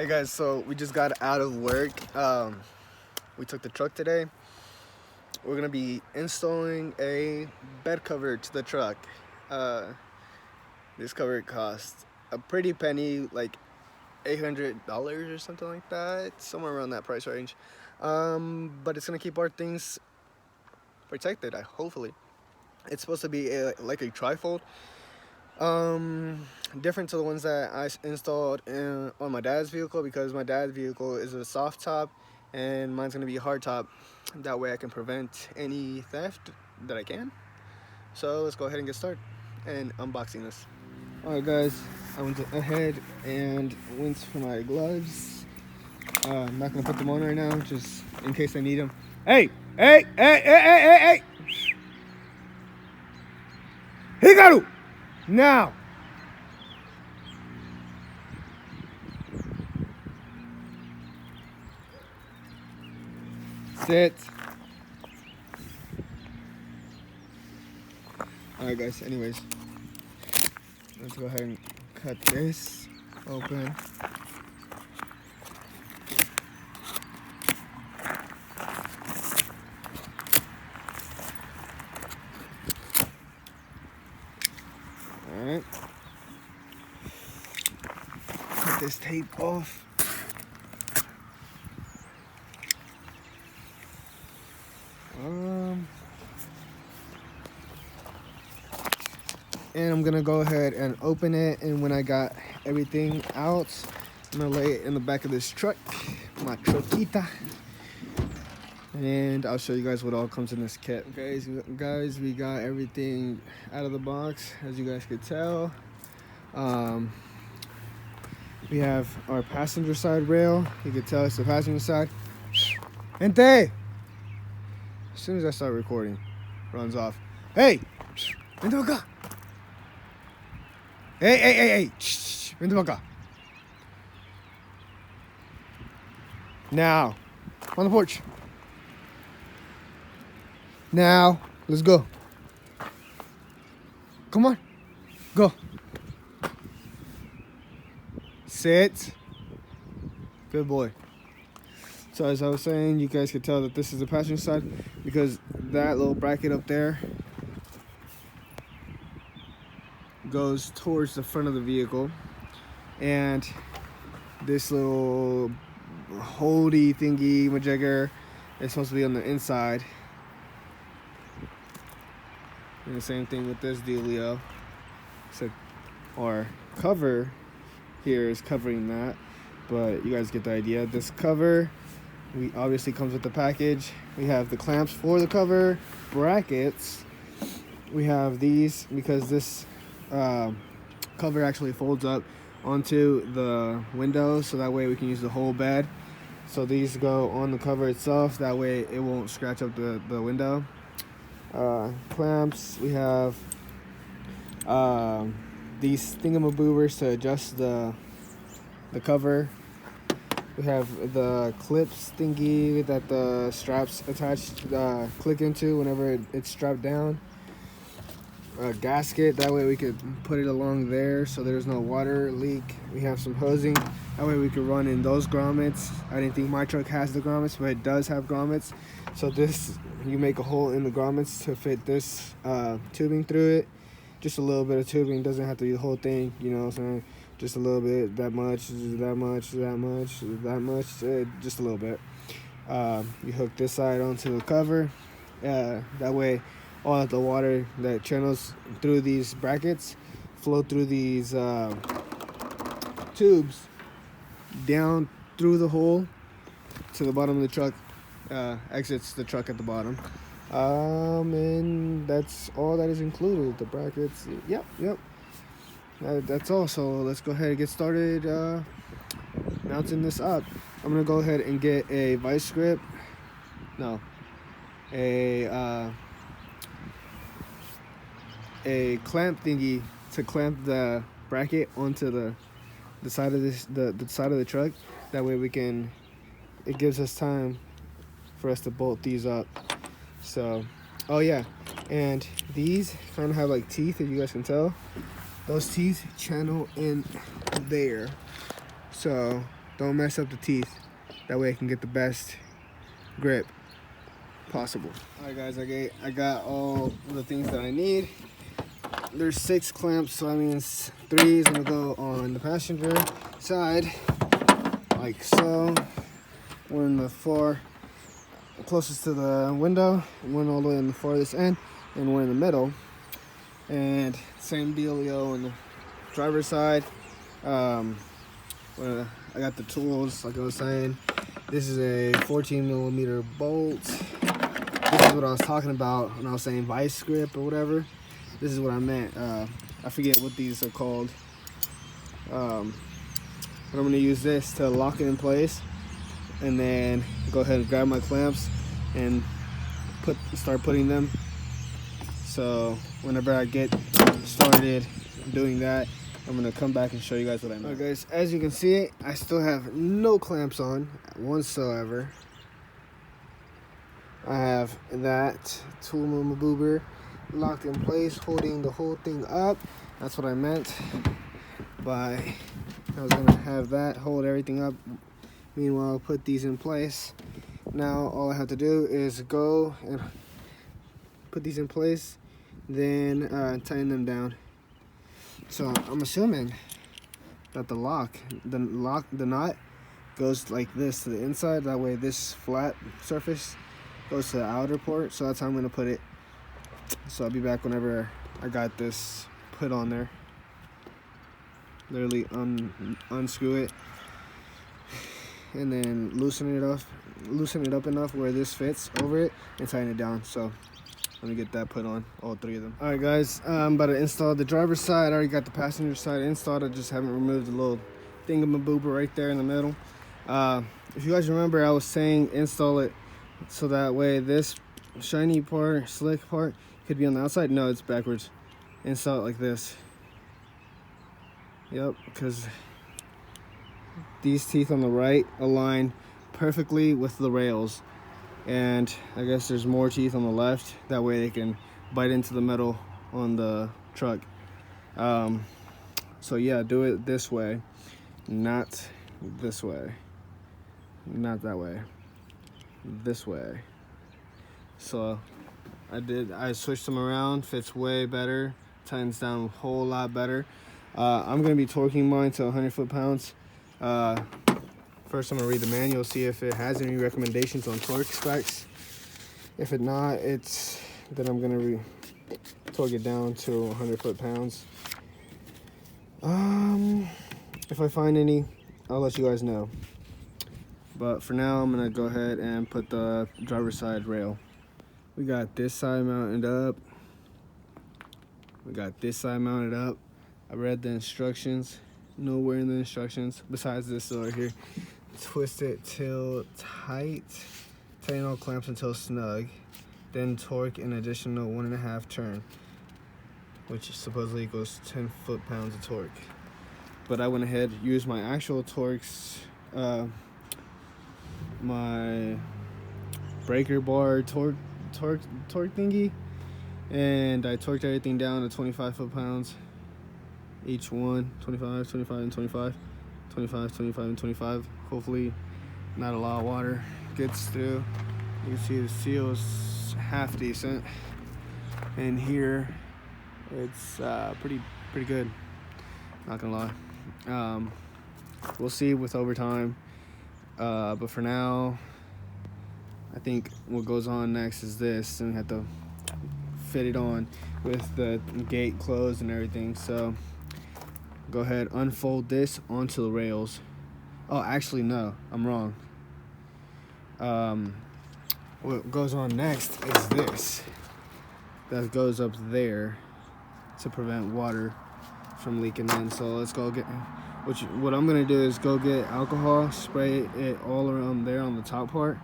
Hey guys, so we just got out of work. We took the truck today. We're gonna be installing a bed cover to the truck. This cover cost a pretty penny, like $800 or something like that, somewhere around that price range. But it's gonna keep our things protected. Hopefully, it's supposed to be like a trifold. Different to the ones that I installed on my dad's vehicle, because my dad's vehicle is a soft top and mine's gonna be a hard top. That way I can prevent any theft that I can. So let's go ahead and get started and unboxing this. Alright guys, I went ahead and went for my gloves. I'm not gonna put them on right now, just in case I need them. Hey! Hikaru! Now! Sit. Alright guys, anyways. Let's go ahead and cut this open. Alright. Cut this tape off. And I'm gonna go ahead and open it, and when I got everything out, I'm gonna lay it in the back of this truck, my truckita, and I'll show you guys what all comes in this kit. Guys, we got everything out of the box, as you guys could tell. We have our passenger side rail. You can tell it's the passenger side. Gente! As soon as I start recording, runs off. Hey! Vente acá! Hey! Shh! Vente acá. Now, on the porch. Now, let's go. Come on, go. Sit. Good boy. So as I was saying, you guys could tell that this is the passenger side because that little bracket up there goes towards the front of the vehicle, and this little holdy thingy majigger is supposed to be on the inside. And the same thing with this dealio. So our cover here is covering that, but you guys get the idea. This cover obviously comes with the package. We have the clamps for the cover, brackets. We have these because this cover actually folds up onto the window, so that way we can use the whole bed. So these go on the cover itself, that way it won't scratch up the window. Clamps, we have these thingamaboobers to adjust the cover. We have the clips thingy that the straps attached click into whenever it's strapped down. A gasket, that way we could put it along there so there's no water leak. We have some hosing, that way we could run in those grommets. I didn't think my truck has the grommets, but it does have grommets. So this, you make a hole in the grommets to fit this tubing through it. Just a little bit of tubing, doesn't have to be the whole thing, you know what I'm saying? Just a little bit, that much, just a little bit. You hook this side onto the cover. That way all of the water that channels through these brackets flow through these tubes down through the hole to the bottom of the truck, exits the truck at the bottom. And that's all that is included. The brackets, yep. That's all. So let's go ahead and get started mounting this up. I'm gonna go ahead and get a vice grip. No, a clamp thingy to clamp the bracket onto the side of the side of the truck. That way it gives us time for us to bolt these up. So, oh yeah, and these kind of have like teeth, if you guys can tell. Those teeth channel in there. So Don't mess up the teeth. That way I can get the best grip possible. Alright guys, I got all the things that I need. There's 6 clamps, so that means 3 is gonna go on the passenger side, like so. One in the far closest to the window, one all the way on the farthest end, and one in the middle. And same dealio on the driver's side. I got the tools, like I was saying. This is a 14mm bolt. This is what I was talking about when I was saying vice grip or whatever. This is what I meant. I forget what these are called. But I'm gonna use this to lock it in place, and then go ahead and grab my clamps and start putting them. So whenever I get started doing that, I'm gonna come back and show you guys what I meant. Alright guys, as you can see, I still have no clamps on whatsoever. I have that tool boober locked in place, holding the whole thing up. That's what I meant by I was gonna have that hold everything up. Meanwhile, I'll put these in place. Now all I have to do is go and put these in place, then tighten them down. So I'm assuming that the knot goes like this to the inside. That way this flat surface goes to the outer port. So that's how I'm gonna put it. So I'll be back whenever I got this put on there. Literally unscrew it, and then loosen it up enough where this fits over it, and tighten it down. So let me get that put on, all 3 of them. All right guys, I'm about to install the driver's side. I already got the passenger side installed. I just haven't removed the little thingamaboober right there in the middle. If you guys remember, I was saying install it so that way this shiny part, slick part, could be on the outside. No, it's backwards. Install it like this. Yep, because these teeth on the right align perfectly with the rails, and I guess there's more teeth on the left. That way they can bite into the metal on the truck. So yeah, do it this way, not this way, not that way, this way. So I switched them around, fits way better, tightens down a whole lot better. I'm going to be torquing mine to 100 foot-pounds. First, I'm going to read the manual, see if it has any recommendations on torque specs. If it not, then I'm going to torque it down to 100 foot-pounds. If I find any, I'll let you guys know. But for now, I'm going to go ahead and put the driver's side rail. We got this side mounted up. We got this side mounted up. I read the instructions. Nowhere in the instructions besides this over here. Twist it till tight. Tighten all clamps until snug. Then torque an additional 1.5 turn, which supposedly equals 10 foot-pounds of torque. But I went ahead, used my actual torques, my breaker bar torque thingy, and I torqued everything down to 25 foot-pounds. Each one, 25, 25, and 25, 25, 25, and 25. Hopefully not a lot of water gets through. You can see the seal is half decent, and here it's pretty good, not gonna lie. We'll see with overtime, but for now I think what goes on next is this, and we have to fit it on with the gate closed and everything. So go ahead, unfold this onto the rails. Oh, actually, no, I'm wrong. What goes on next is this. That goes up there to prevent water from leaking in. So let's go get, what I'm gonna do is go get alcohol, spray it all around there on the top part,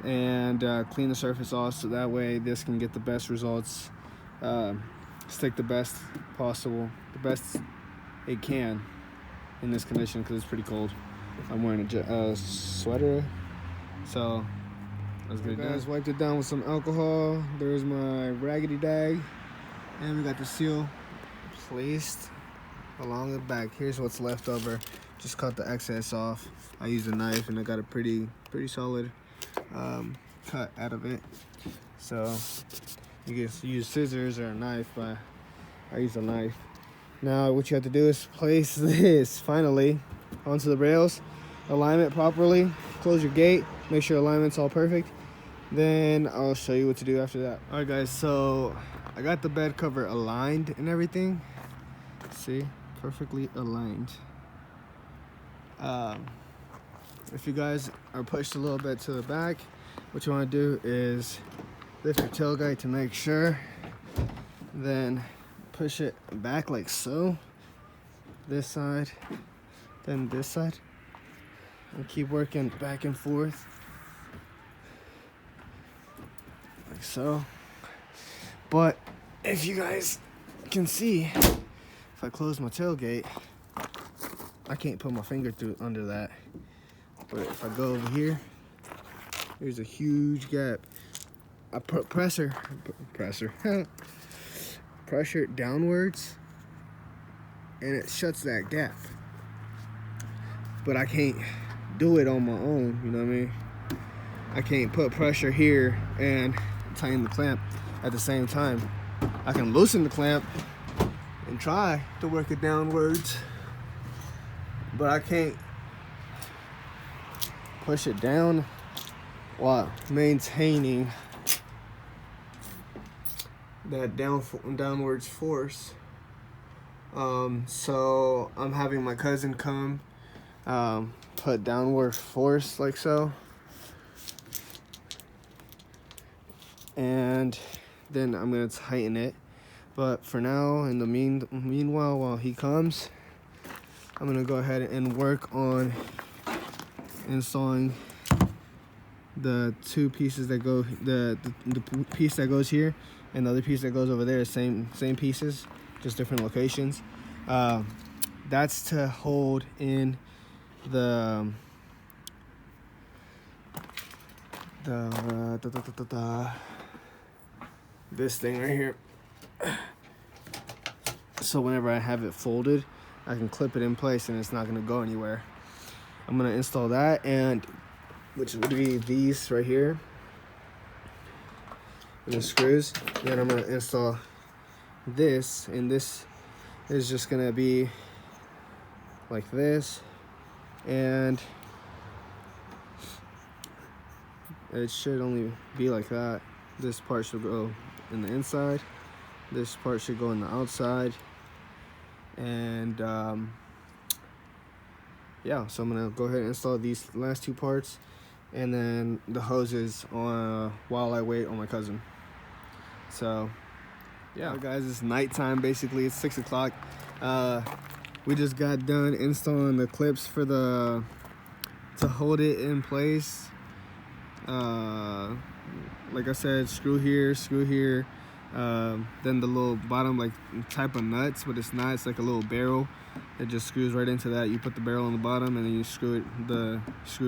and clean the surface off, so that way this can get the best results, stick the best possible, the best it can in this condition, because it's pretty cold. I'm wearing a sweater, so let's get it done. Guys, wiped it down with some alcohol. There's my raggedy dag, and we got the seal placed along the back. Here's what's left over just cut the excess off. I used a knife and I got a pretty solid cut out of it. So you can use scissors or a knife, but I used a knife. Now what you have to do is place this finally onto the rails, align it properly, close your gate, make sure alignment's all perfect. Then I'll show you what to do after that. All right guys, so I got the bed cover aligned and everything. See, perfectly aligned. If you guys are pushed a little bit to the back, what you want to do is lift your tailgate to make sure, then push it back like so, this side, then this side, and keep working back and forth like so. But if you guys can see, if I close my tailgate, I can't put my finger through under that. But if I go over here, there's a huge gap. I put pressure it downwards, and it shuts that gap. But I can't do it on my own, you know what I mean? I can't put pressure here and tighten the clamp at the same time. I can loosen the clamp and try to work it downwards, but I can't push it down while maintaining that downwards force. So I'm having my cousin come put downward force like so, and then I'm gonna tighten it. But for now, in the meanwhile, while he comes, I'm gonna go ahead and work on installing the two pieces that go, the piece that goes here and the other piece that goes over there. Same pieces, just different locations. That's to hold in the this thing right here. So whenever I have it folded, I can clip it in place and it's not gonna go anywhere. I'm gonna install that, and which would be these right here, and the screws. Then I'm gonna install this, and this is just gonna be like this, and it should only be like that. This part should go in the inside, this part should go in the outside, and yeah, so I'm gonna go ahead and install these last two parts, and then the hoses on while I wait on my cousin. So yeah, right, guys, it's nighttime basically. It's 6 o'clock. We just got done installing the clips for the to hold it in place. Like I said, screw here, then the little bottom like type of nuts, but it's not, it's like a little barrel. It just screws right into that. You put the barrel on the bottom and then you screw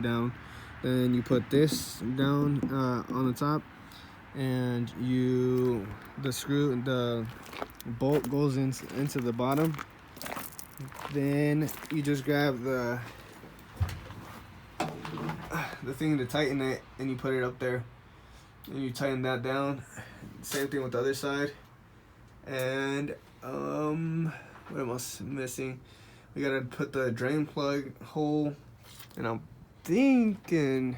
down. Then you put this down on the top, and the bolt goes into the bottom. Then you just grab the thing to tighten it, and you put it up there, and you tighten that down. Same thing with the other side. And what am I missing? We gotta put the drain plug hole, and I'm thinking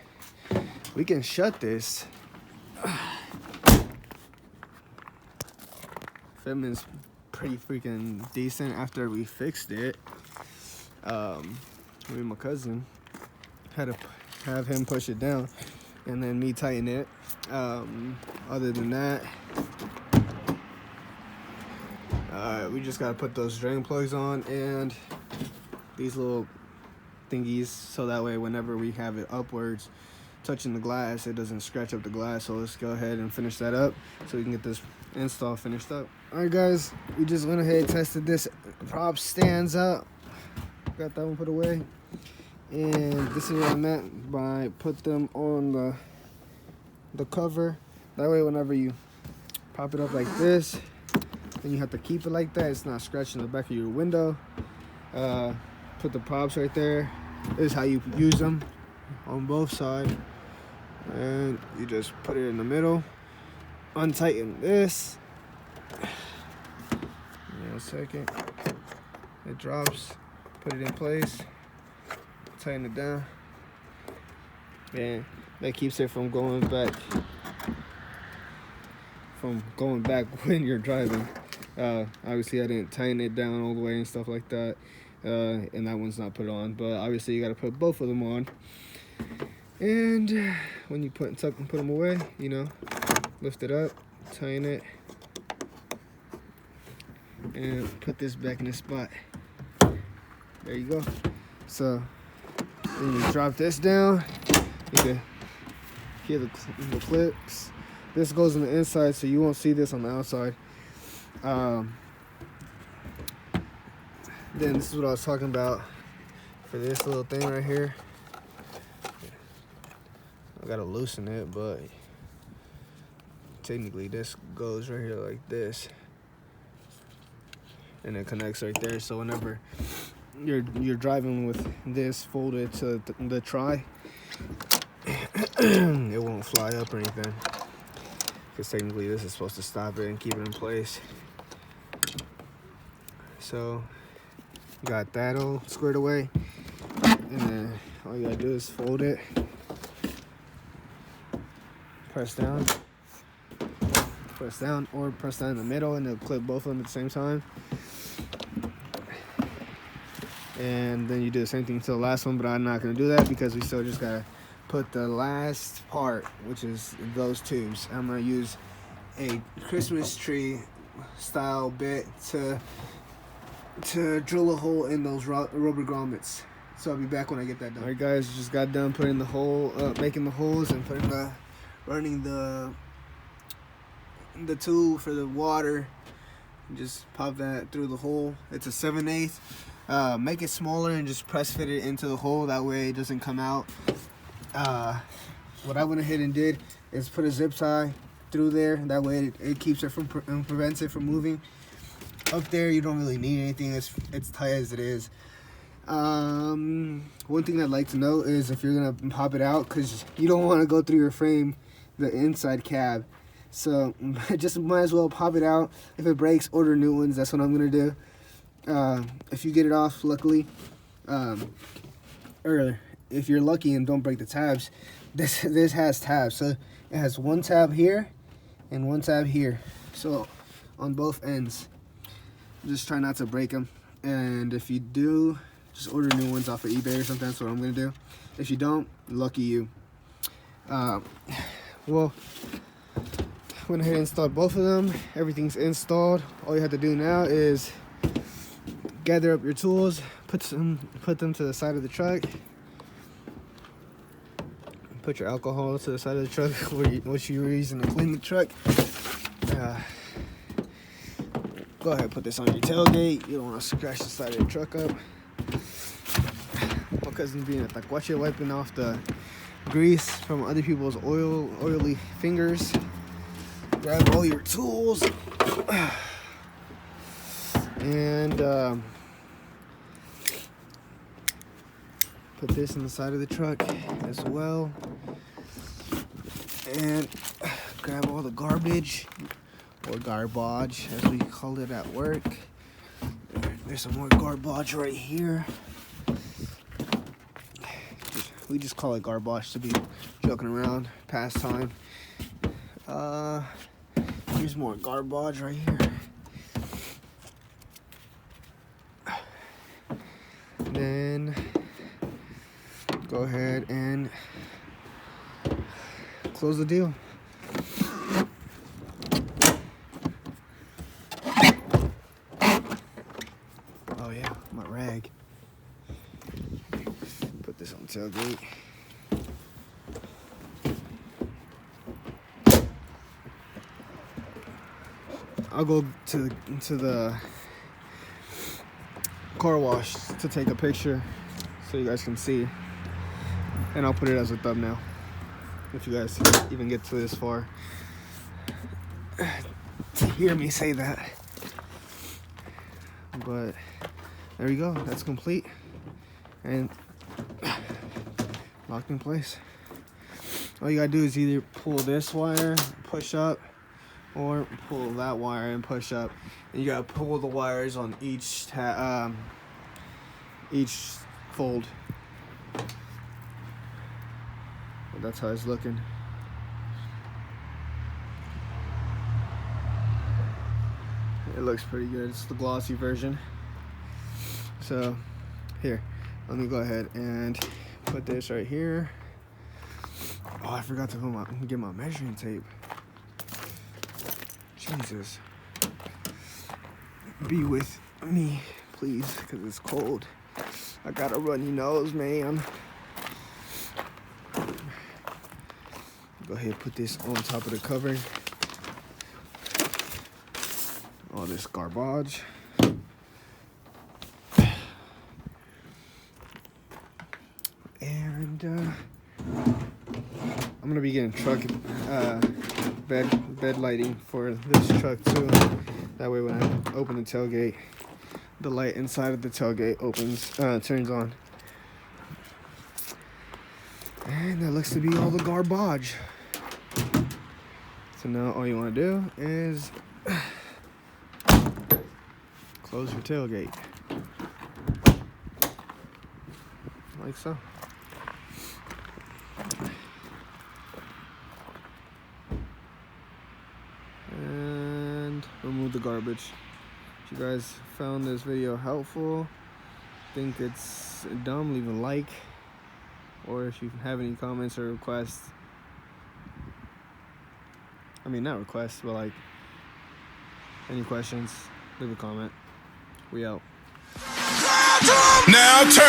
we can shut this. Fitment's pretty freaking decent after we fixed it. Me and my cousin had to have him push it down, and then me tighten it. Other than that, we just gotta put those drain plugs on and these little thingies, so that way whenever we have it upwards touching the glass, it doesn't scratch up the glass. So let's go ahead and finish that up so we can get this install finished up. All right, guys, we just went ahead and tested this prop stands up. Got that one put away, and this is what I meant by put them on the cover. That way whenever you pop it up like this, then you have to keep it like that. It's not scratching the back of your window. put the props right there. This is how you use them on both sides. And you just put it in the middle. Untighten this. Give me a second. It drops. Put it in place. Tighten it down. And that keeps it from going back. When you're driving. Obviously, I didn't tighten it down all the way and stuff like that. And that one's not put on. But obviously, you got to put both of them on. And when you put them away, you know, lift it up, tighten it, and put this back in the spot. There you go. So then you drop this down. You can hear the clips. This goes on the inside, so you won't see this on the outside. Then this is what I was talking about for this little thing right here. I gotta loosen it, but technically this goes right here like this, and it connects right there. So whenever you're driving with this folded to the try, it won't fly up or anything, because technically this is supposed to stop it and keep it in place. So got that all squared away, and then all you gotta do is fold it, press down, or press down in the middle, and it'll clip both of them at the same time. And then you do the same thing to the last one, but I'm not gonna do that because we still just gotta put the last part, which is those tubes. I'm gonna use a Christmas tree style bit to drill a hole in those rubber grommets. So I'll be back when I get that done. All right, guys, just got done putting the hole, making the holes and running the tube for the water. Just pop that through the hole. It's a 7/8. Make it smaller and just press fit it into the hole. That way it doesn't come out. What I went ahead and did is put a zip tie through there. That way it keeps it from prevents it from moving. Up there, you don't really need anything. It's tight as it is. One thing I'd like to know is if you're gonna pop it out, because you don't want to go through your frame, the inside cab. So just might as well pop it out. If it breaks, order new ones. That's what I'm gonna do. If you get it off, luckily, or if you're lucky and don't break the tabs, this has tabs. So it has one tab here and one tab here. So on both ends. Just try not to break them. And if you do, just order new ones off of eBay or something. That's what I'm gonna do. If you don't, lucky you. Well, went ahead and installed both of them. Everything's installed. All you have to do now is gather up your tools, put them to the side of the truck. Put your alcohol to the side of the truck, what you were using to clean the truck. Go ahead and put this on your tailgate. You don't want to scratch the side of the truck up. My cousin's being a tacuache, wiping off the grease from other people's oily fingers. Grab all your tools. And put this in the side of the truck as well. And grab all the garbage, or garbage as we call it at work. There's some more garbage right here. We just call it garbage to be joking around, pastime. Here's more garbage right here. Then go ahead and close the deal. Oh yeah, my rag. Put this on the tailgate. I'll go to the car wash to take a picture so you guys can see, and I'll put it as a thumbnail if you guys even get to this far to hear me say that. But there you go, that's complete. and locked in place. All you gotta do is either pull this wire, push up, or pull that wire and push up. And you gotta pull the wires on each fold. But that's how it's looking. It looks pretty good. It's the glossy version. So here, let me go ahead and put this right here. Oh, I forgot to get my measuring tape. Jesus. Be with me, please, because it's cold. I got a runny nose, man. Go ahead and put this on top of the cover. All this garbage. And I'm gonna be getting truck bed lighting for this truck too. That way when I open the tailgate, the light inside of the tailgate turns on. And that looks to be all the garbage. So now all you want to do is close your tailgate. Like so. And remove the garbage. If you guys found this video helpful, think it's dumb, leave a like. Or if you have any comments or requests, I mean not requests, but like any questions, leave a comment. We out. Now turn